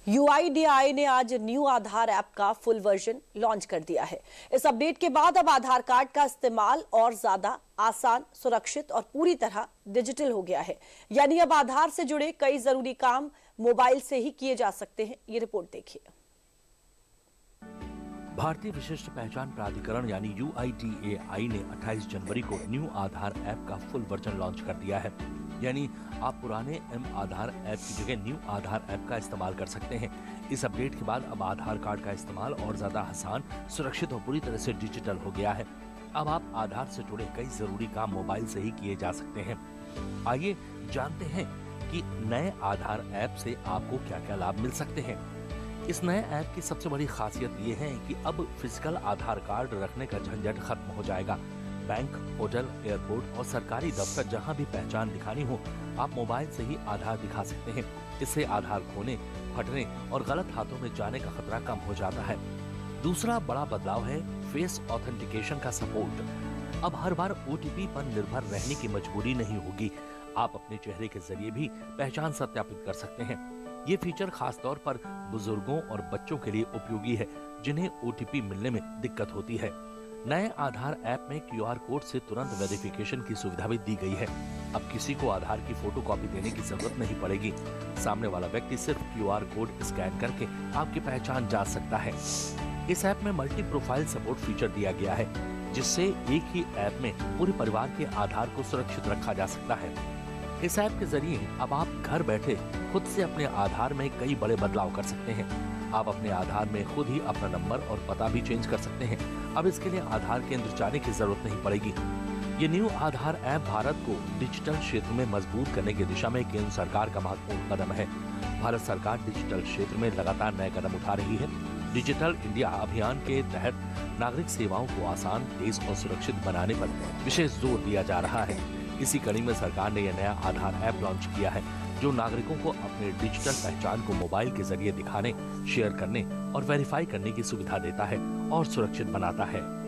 UIDAI ने आज new आधार app का फुल वर्जन लॉन्च कर दिया है। इस अपडेट के बाद अब आधार कार्ड का इस्तेमाल और ज्यादा आसान, सुरक्षित और पूरी तरह डिजिटल हो गया है। यानी अब आधार से जुड़े कई जरूरी काम मोबाइल से ही किए जा सकते हैं। ये रिपोर्ट देखिए। भारतीय विशिष्ट पहचान प्राधिकरण यानी UIDAI ने 28 जनवरी को न्यू आधार ऐप का फुल वर्जन लॉन्च कर दिया है। यानी आप पुराने आधार ऐप की जगह न्यू आधार ऐप का इस्तेमाल कर सकते हैं। इस अपडेट के बाद अब आधार कार्ड का इस्तेमाल और ज्यादा आसान, सुरक्षित और पूरी तरह से डिजिटल हो गया है। अब आप आधार से जुड़े कई जरूरी काम मोबाइल से ही किए जा सकते हैं। आइए जानते हैं कि नए आधार ऐप से आपको क्या क्या लाभ मिल सकते हैं। इस नए ऐप की सबसे बड़ी खासियत ये है कि अब फिजिकल आधार कार्ड रखने का झंझट खत्म हो जाएगा। बैंक, होटल, एयरपोर्ट और सरकारी दफ्तर जहां भी पहचान दिखानी हो, आप मोबाइल से ही आधार दिखा सकते हैं। इससे आधार खोने, फटने और गलत हाथों में जाने का खतरा कम हो जाता है। दूसरा बड़ा बदलाव है फेस ऑथेंटिकेशन का सपोर्ट। अब हर बार OTP पर निर्भर रहने की मजबूरी नहीं होगी। आप अपने चेहरे के जरिए भी पहचान सत्यापित कर सकते हैं। ये फीचर खास तौर पर बुजुर्गों और बच्चों के लिए उपयोगी है, जिन्हें OTP मिलने में दिक्कत होती है। नए आधार ऐप में QR कोड से तुरंत वेरिफिकेशन की सुविधा भी दी गई है। अब किसी को आधार की फोटोकॉपी देने की जरूरत नहीं पड़ेगी। सामने वाला व्यक्ति सिर्फ QR कोड स्कैन करके आपकी पहचान जांच सकता है। इस ऐप में मल्टी प्रोफाइल सपोर्ट फीचर दिया गया है, जिससे एक ही ऐप में पूरे परिवार के आधार को सुरक्षित रखा जा सकता है। इस ऐप के जरिए अब आप घर बैठे खुद से अपने आधार में कई बड़े बदलाव कर सकते हैं। आप अपने आधार में खुद ही अपना नंबर और पता भी चेंज कर सकते हैं। अब इसके लिए आधार केंद्र जाने की जरूरत नहीं पड़ेगी। ये न्यू आधार ऐप भारत को डिजिटल क्षेत्र में मजबूत करने की दिशा में केंद्र सरकार का महत्वपूर्ण कदम है। भारत सरकार डिजिटल क्षेत्र में लगातार नए कदम उठा रही है। डिजिटल इंडिया अभियान के तहत नागरिक सेवाओं को आसान, तेज और सुरक्षित बनाने पर विशेष जोर दिया जा रहा है। इसी कड़ी में सरकार ने यह नया आधार ऐप लॉन्च किया है, जो नागरिकों को अपने डिजिटल पहचान को मोबाइल के जरिए दिखाने, शेयर करने और वेरीफाई करने की सुविधा देता है और सुरक्षित बनाता है।